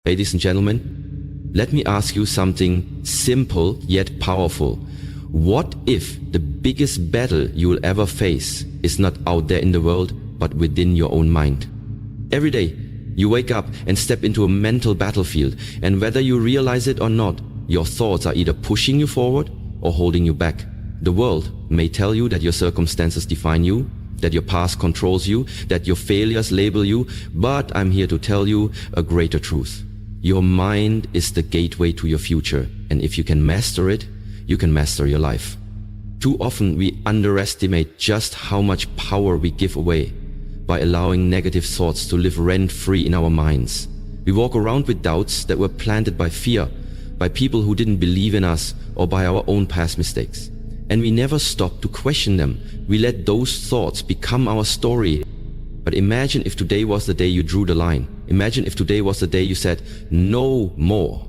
Ladies and gentlemen, let me ask you something simple yet powerful. What if the biggest battle you will ever face is not out there in the world, but within your own mind? Every day, you wake up and step into a mental battlefield, and whether you realize it or not, your thoughts are either pushing you forward or holding you back. The world may tell you that your circumstances define you, that your past controls you, that your failures label you, but I'm here to tell you a greater truth. Your mind is the gateway to your future, and if you can master it, you can master your life. Too often we underestimate just how much power we give away by allowing negative thoughts to live rent-free in our minds. We walk around with doubts that were planted by fear, by people who didn't believe in us, or by our own past mistakes. And we never stop to question them. We let those thoughts become our story. But imagine if today was the day you drew the line. Imagine if today was the day you said, no more.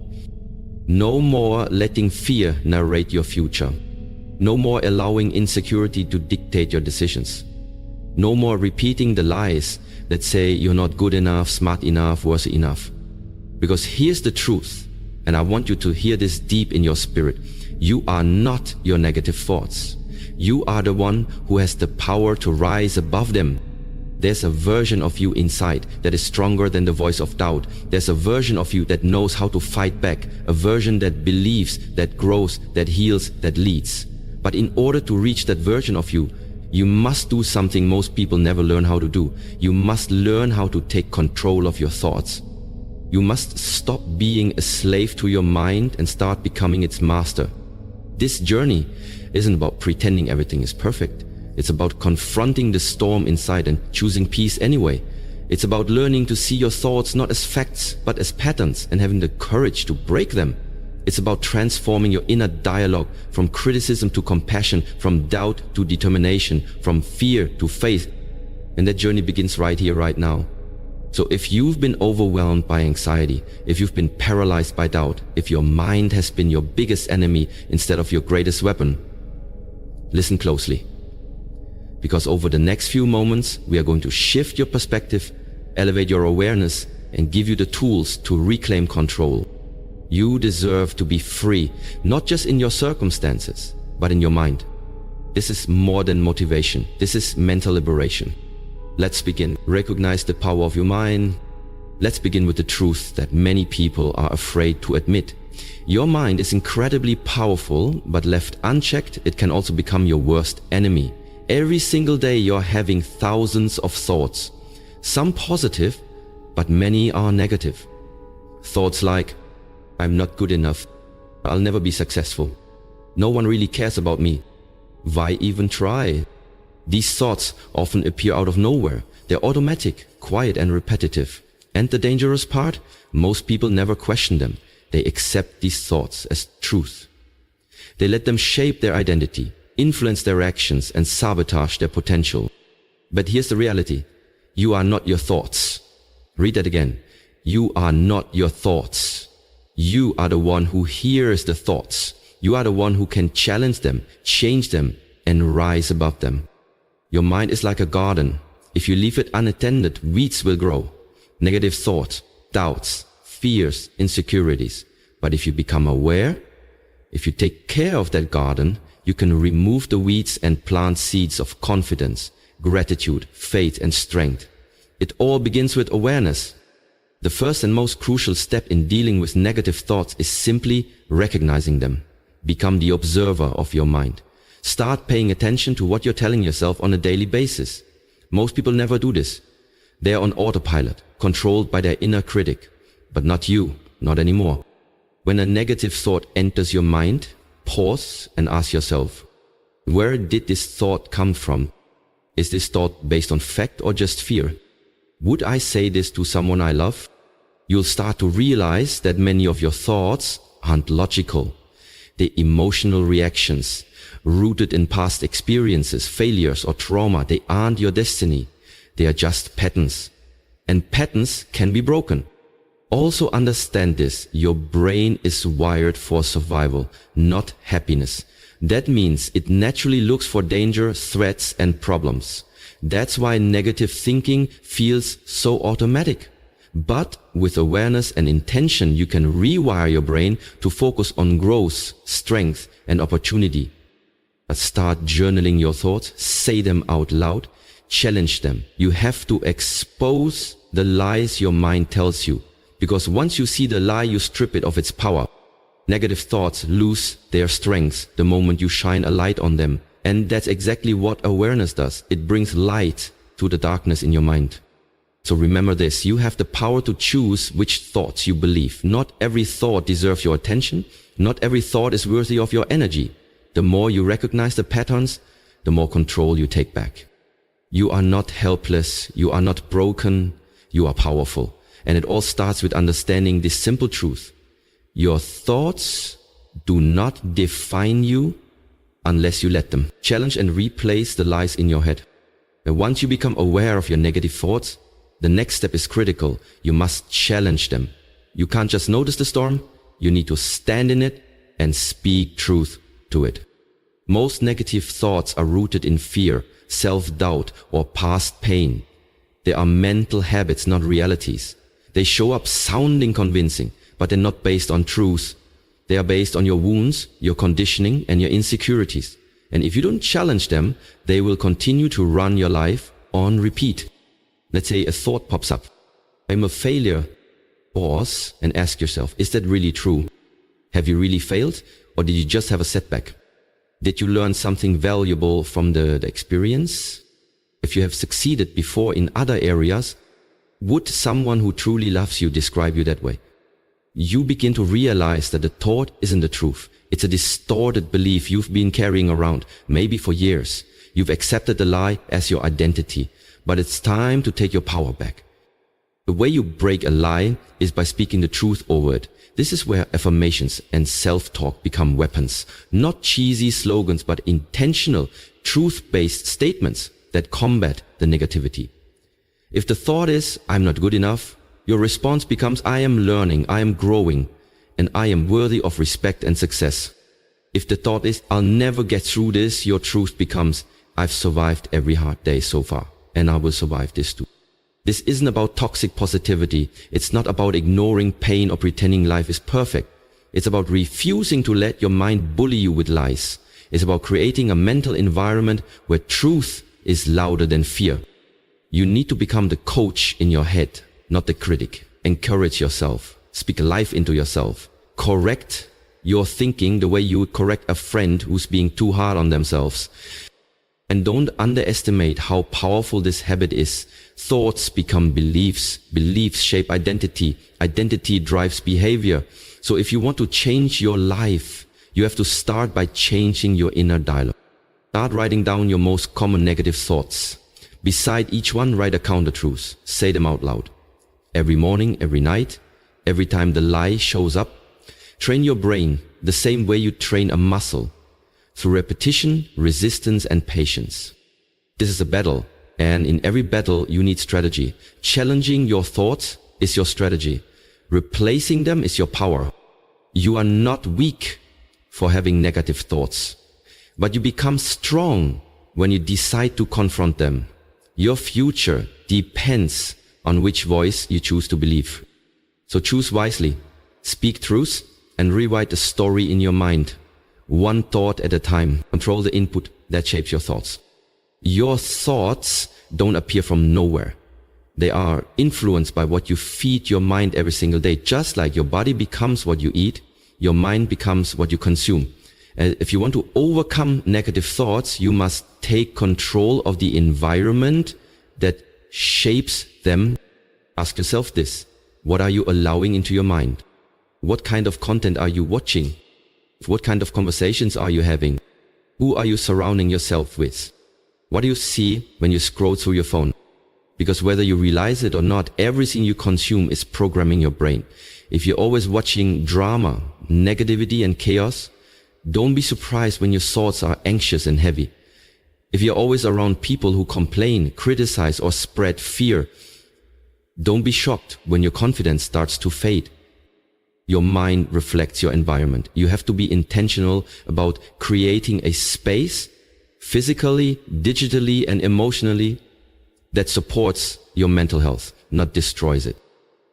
No more letting fear narrate your future. No more allowing insecurity to dictate your decisions. No more repeating the lies that say you're not good enough, smart enough, worthy enough. Because here's the truth, and I want you to hear this deep in your spirit. You are not your negative thoughts. You are the one who has the power to rise above them. There's a version of you inside that is stronger than the voice of doubt. There's a version of you that knows how to fight back, a version that believes, that grows, that heals, that leads. But in order to reach that version of you, you must do something most people never learn how to do. You must learn how to take control of your thoughts. You must stop being a slave to your mind and start becoming its master. This journey isn't about pretending everything is perfect. It's about confronting the storm inside and choosing peace anyway. It's about learning to see your thoughts not as facts, but as patterns, and having the courage to break them. It's about transforming your inner dialogue from criticism to compassion, from doubt to determination, from fear to faith. And that journey begins right here, right now. So if you've been overwhelmed by anxiety, if you've been paralyzed by doubt, if your mind has been your biggest enemy instead of your greatest weapon, listen closely. Because over the next few moments, we are going to shift your perspective, elevate your awareness, and give you the tools to reclaim control. You deserve to be free, not just in your circumstances, but in your mind. This is more than motivation. This is mental liberation. Let's begin. Recognize the power of your mind. Let's begin with the truth that many people are afraid to admit. Your mind is incredibly powerful, but left unchecked, it can also become your worst enemy. Every single day you're having thousands of thoughts, some positive, but many are negative. Thoughts like, I'm not good enough, I'll never be successful, no one really cares about me, why even try? These thoughts often appear out of nowhere. They're automatic, quiet and repetitive. And the dangerous part? Most people never question them. They accept these thoughts as truth. They let them shape their identity, influence their actions, and sabotage their potential. But here's the reality. You are not your thoughts. Read that again. You are not your thoughts. You are the one who hears the thoughts. You are the one who can challenge them, change them, and rise above them. Your mind is like a garden. If you leave it unattended, weeds will grow. Negative thoughts, doubts, fears, insecurities. But if you become aware, if you take care of that garden, you can remove the weeds and plant seeds of confidence, gratitude, faith, and strength. It all begins with awareness. The first and most crucial step in dealing with negative thoughts is simply recognizing them. Become the observer of your mind. Start paying attention to what you're telling yourself on a daily basis. Most people never do this. They are on autopilot, controlled by their inner critic. But not you, not anymore. When a negative thought enters your mind, pause and ask yourself, where did this thought come from? Is this thought based on fact or just fear? Would I say this to someone I love? You'll start to realize that many of your thoughts aren't logical. They're emotional reactions, rooted in past experiences, failures, or trauma. They aren't your destiny. They are just patterns. And patterns can be broken. Also understand this, your brain is wired for survival, not happiness. That means it naturally looks for danger, threats, and problems. That's why negative thinking feels so automatic. But with awareness and intention, you can rewire your brain to focus on growth, strength, and opportunity. Start journaling your thoughts, say them out loud, challenge them. You have to expose the lies your mind tells you, because once you see the lie, you strip it of its power. Negative thoughts lose their strength the moment you shine a light on them. And that's exactly what awareness does. It brings light to the darkness in your mind. So remember this, you have the power to choose which thoughts you believe. Not every thought deserves your attention. Not every thought is worthy of your energy. The more you recognize the patterns, the more control you take back. You are not helpless. You are not broken. You are powerful. And it all starts with understanding this simple truth. Your thoughts do not define you unless you let them. Challenge and replace the lies in your head. And once you become aware of your negative thoughts, the next step is critical. You must challenge them. You can't just notice the storm. You need to stand in it and speak truth to it. Most negative thoughts are rooted in fear, self-doubt, or past pain. They are mental habits, not realities. They show up sounding convincing, but they're not based on truth. They are based on your wounds, your conditioning, and your insecurities. And if you don't challenge them, they will continue to run your life on repeat. Let's say a thought pops up. I'm a failure. Pause and ask yourself, is that really true? Have you really failed? Or did you just have a setback? Did you learn something valuable from the experience? If you have succeeded before in other areas, would someone who truly loves you describe you that way? You begin to realize that the thought isn't the truth. It's a distorted belief you've been carrying around, maybe for years. You've accepted the lie as your identity, but it's time to take your power back. The way you break a lie is by speaking the truth over it. This is where affirmations and self-talk become weapons. Not cheesy slogans, but intentional, truth-based statements that combat the negativity. If the thought is, I'm not good enough, your response becomes, I am learning, I am growing, and I am worthy of respect and success. If the thought is, I'll never get through this, your truth becomes, I've survived every hard day so far, and I will survive this too. This isn't about toxic positivity. It's not about ignoring pain or pretending life is perfect. It's about refusing to let your mind bully you with lies. It's about creating a mental environment where truth is louder than fear. You need to become the coach in your head, not the critic. Encourage yourself. Speak life into yourself. Correct your thinking the way you would correct a friend who's being too hard on themselves. And don't underestimate how powerful this habit is. Thoughts become beliefs. Beliefs shape identity. Identity drives behavior. So if you want to change your life, you have to start by changing your inner dialogue. Start writing down your most common negative thoughts. Beside each one, write a counter-truth. Say them out loud. Every morning, every night, every time the lie shows up. Train your brain the same way you train a muscle. Through repetition, resistance, and patience. This is a battle, and in every battle you need strategy. Challenging your thoughts is your strategy. Replacing them is your power. You are not weak for having negative thoughts, but you become strong when you decide to confront them. Your future depends on which voice you choose to believe. So choose wisely, speak truth, and rewrite the story in your mind. One thought at a time. Control the input that shapes your thoughts. Your thoughts don't appear from nowhere. They are influenced by what you feed your mind every single day. Just like your body becomes what you eat, your mind becomes what you consume. If you want to overcome negative thoughts, you must take control of the environment that shapes them. Ask yourself this. What are you allowing into your mind? What kind of content are you watching? What kind of conversations are you having? Who are you surrounding yourself with? What do you see when you scroll through your phone? Because whether you realize it or not, everything you consume is programming your brain. If you're always watching drama, negativity, and chaos, don't be surprised when your thoughts are anxious and heavy. If you're always around people who complain, criticize, or spread fear, don't be shocked when your confidence starts to fade. Your mind reflects your environment. You have to be intentional about creating a space, physically, digitally, and emotionally, that supports your mental health, not destroys it.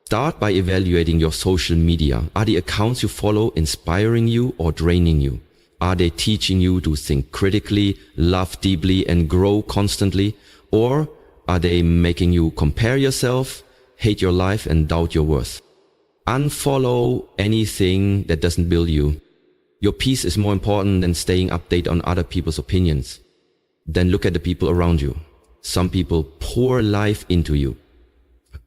Start by evaluating your social media. Are the accounts you follow inspiring you or draining you? Are they teaching you to think critically, love deeply, and grow constantly? Or are they making you compare yourself, hate your life, and doubt your worth? Unfollow anything that doesn't build you. Your peace is more important than staying updated on other people's opinions. Then look at the people around you. Some people pour life into you.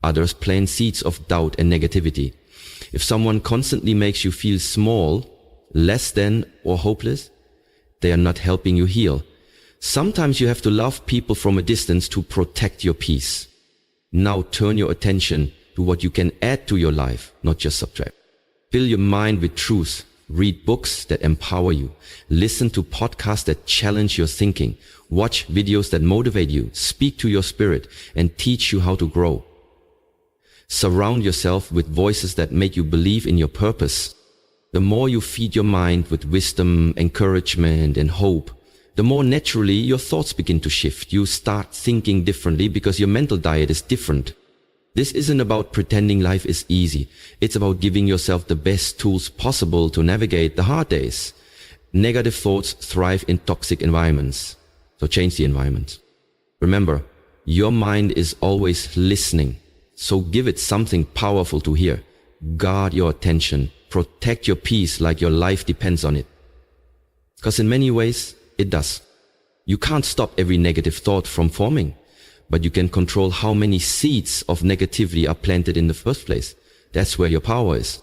Others plant seeds of doubt and negativity. If someone constantly makes you feel small, less than, or hopeless, they are not helping you heal. Sometimes you have to love people from a distance to protect your peace. Now turn your attention to what you can add to your life, not just subtract. Fill your mind with truth. Read books that empower you. Listen to podcasts that challenge your thinking. Watch videos that motivate you. Speak to your spirit and teach you how to grow. Surround yourself with voices that make you believe in your purpose. The more you feed your mind with wisdom, encouragement, and hope, the more naturally your thoughts begin to shift. You start thinking differently because your mental diet is different. This isn't about pretending life is easy. It's about giving yourself the best tools possible to navigate the hard days. Negative thoughts thrive in toxic environments. So change the environment. Remember, your mind is always listening. So give it something powerful to hear. Guard your attention. Protect your peace like your life depends on it. Because in many ways, it does. You can't stop every negative thought from forming, but you can control how many seeds of negativity are planted in the first place. That's where your power is.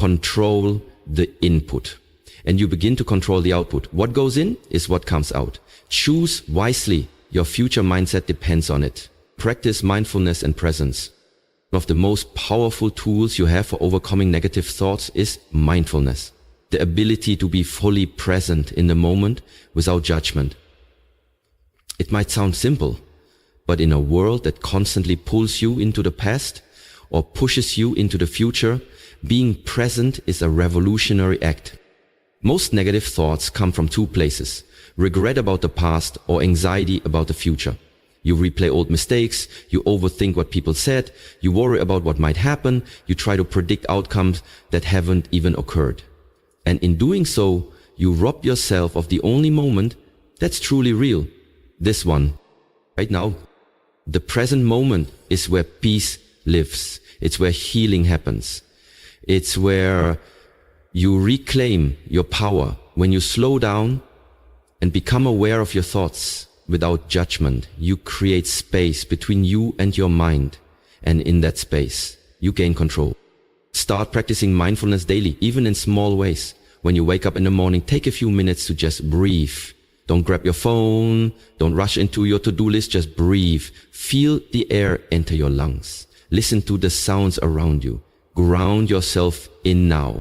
Control the input, and you begin to control the output. What goes in is what comes out. Choose wisely. Your future mindset depends on it. Practice mindfulness and presence. One of the most powerful tools you have for overcoming negative thoughts is mindfulness. The ability to be fully present in the moment without judgment. It might sound simple, but in a world that constantly pulls you into the past or pushes you into the future, being present is a revolutionary act. Most negative thoughts come from two places: regret about the past or anxiety about the future. You replay old mistakes, you overthink what people said, you worry about what might happen, you try to predict outcomes that haven't even occurred. And in doing so, you rob yourself of the only moment that's truly real. This one, right now. The present moment is where peace lives. It's where healing happens. It's where you reclaim your power. When you slow down and become aware of your thoughts, without judgment, you create space between you and your mind. And in that space, you gain control. Start practicing mindfulness daily, even in small ways. When you wake up in the morning, take a few minutes to just breathe. Don't grab your phone. Don't rush into your to-do list. Just breathe. Feel the air enter your lungs. Listen to the sounds around you. Ground yourself in now.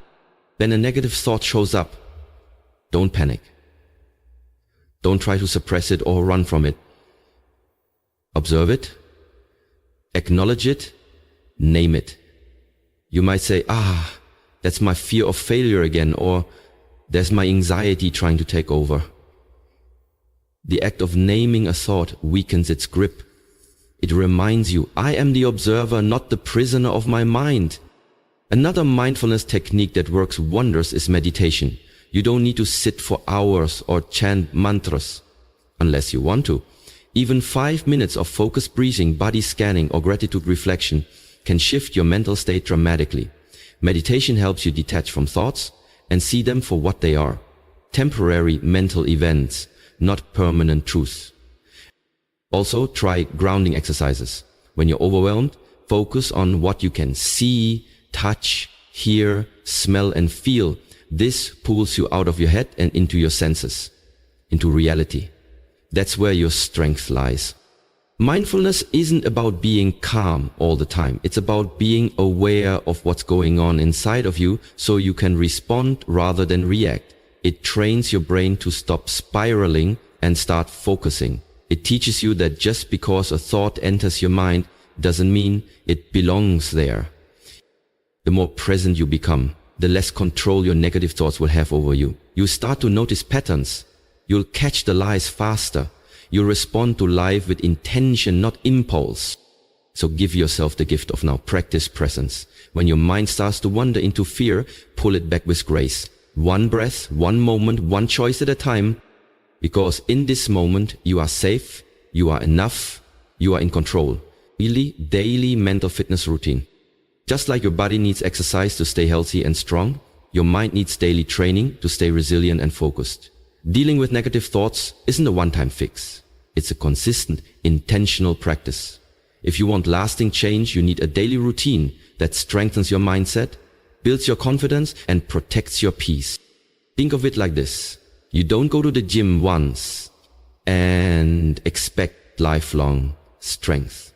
Then a negative thought shows up. Don't panic. Don't try to suppress it or run from it. Observe it, acknowledge it, name it. You might say, that's my fear of failure again, or there's my anxiety trying to take over. The act of naming a thought weakens its grip. It reminds you, I am the observer, not the prisoner of my mind. Another mindfulness technique that works wonders is meditation. You don't need to sit for hours or chant mantras, unless you want to. Even 5 minutes of focused breathing, body scanning, or gratitude reflection can shift your mental state dramatically. Meditation helps you detach from thoughts and see them for what they are. Temporary mental events, not permanent truths. Also, try grounding exercises. When you're overwhelmed, focus on what you can see, touch, hear, smell, and feel. This pulls you out of your head and into your senses, into reality. That's where your strength lies. Mindfulness isn't about being calm all the time. It's about being aware of what's going on inside of you so you can respond rather than react. It trains your brain to stop spiraling and start focusing. It teaches you that just because a thought enters your mind doesn't mean it belongs there. The more present you become, the less control your negative thoughts will have over you. You start to notice patterns. You'll catch the lies faster. You'll respond to life with intention, not impulse. So give yourself the gift of now. Practice presence. When your mind starts to wander into fear, pull it back with grace. One breath, one moment, one choice at a time. Because in this moment, you are safe, you are enough, you are in control. Really, daily mental fitness routine. Just like your body needs exercise to stay healthy and strong, your mind needs daily training to stay resilient and focused. Dealing with negative thoughts isn't a one-time fix. It's a consistent, intentional practice. If you want lasting change, you need a daily routine that strengthens your mindset, builds your confidence, and protects your peace. Think of it like this. You don't go to the gym once and expect lifelong strength.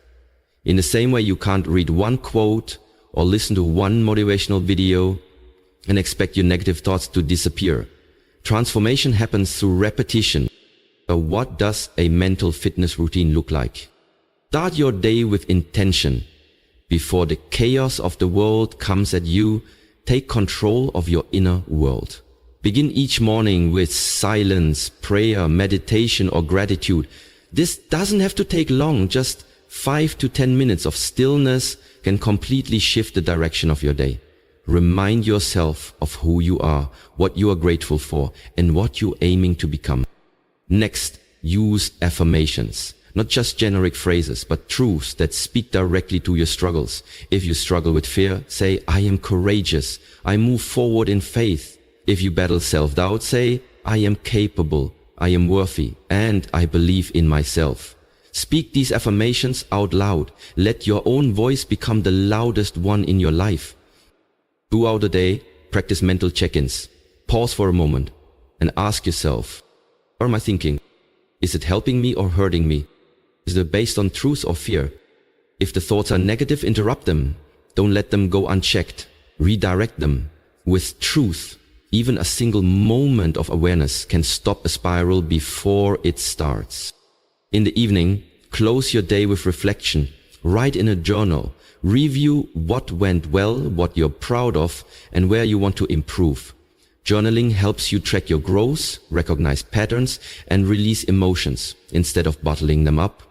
In the same way, you can't read one quote or listen to one motivational video and expect your negative thoughts to disappear. Transformation happens through repetition. So what does a mental fitness routine look like? Start your day with intention. Before the chaos of the world comes at you, take control of your inner world. Begin each morning with silence, prayer, meditation, or gratitude. This doesn't have to take long. Just 5 to 10 minutes of stillness can completely shift the direction of your day. Remind yourself of who you are, what you are grateful for, and what you're aiming to become. Next, use affirmations. Not just generic phrases, but truths that speak directly to your struggles. If you struggle with fear, say, I am courageous. I move forward in faith. If you battle self-doubt, say, I am capable. I am worthy. And I believe in myself. Speak these affirmations out loud. Let your own voice become the loudest one in your life. Throughout the day, practice mental check-ins. Pause for a moment and ask yourself, what am I thinking? Is it helping me or hurting me? Is it based on truth or fear? If the thoughts are negative, interrupt them. Don't let them go unchecked. Redirect them. With truth, even a single moment of awareness can stop a spiral before it starts. In the evening, close your day with reflection. Write in a journal. Review what went well, what you're proud of, and where you want to improve. Journaling helps you track your growth, recognize patterns, and release emotions instead of bottling them up.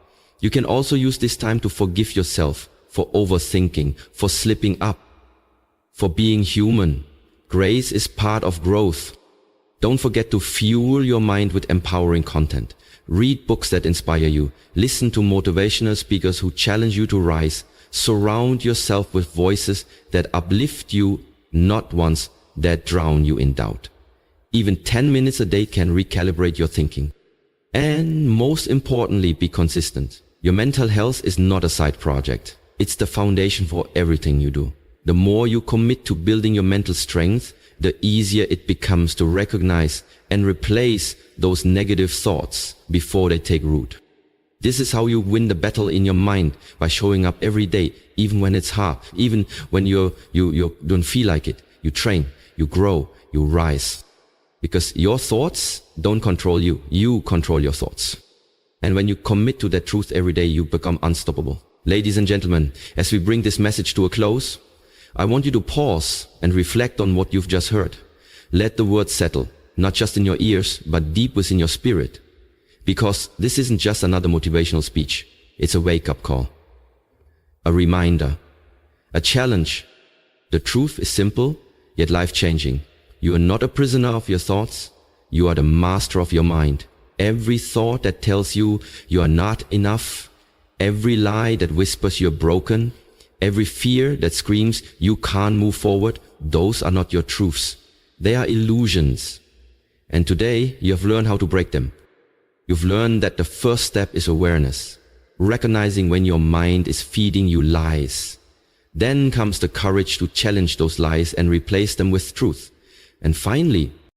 You can also use this time to forgive yourself for overthinking, for slipping up, for being human. Grace is part of growth. Don't forget to fuel your mind with empowering content. Read books that inspire you. Listen to motivational speakers who challenge you to rise. Surround yourself with voices that uplift you, not ones that drown you in doubt. Even 10 minutes a day can recalibrate your thinking. And most importantly, be consistent. Your mental health is not a side project. It's the foundation for everything you do. The more you commit to building your mental strength, the easier it becomes to recognize and replace those negative thoughts before they take root. This is how you win the battle in your mind, by showing up every day, even when it's hard, even when you don't feel like it. You train, you grow, you rise. Because your thoughts don't control you. You control your thoughts. And when you commit to that truth every day, you become unstoppable. Ladies and gentlemen, as we bring this message to a close, I want you to pause and reflect on what you've just heard. Let the words settle, not just in your ears, but deep within your spirit. Because this isn't just another motivational speech. It's a wake-up call. A reminder. A challenge. The truth is simple, yet life-changing. You are not a prisoner of your thoughts. You are the master of your mind. Every thought that tells you you are not enough, every lie that whispers you're broken, every fear that screams you can't move forward, those are not your truths. They are illusions. And today you have learned how to break them. You've learned that the first step is awareness, recognizing when your mind is feeding you lies. Then comes the courage to challenge those lies and replace them with truth. And finally,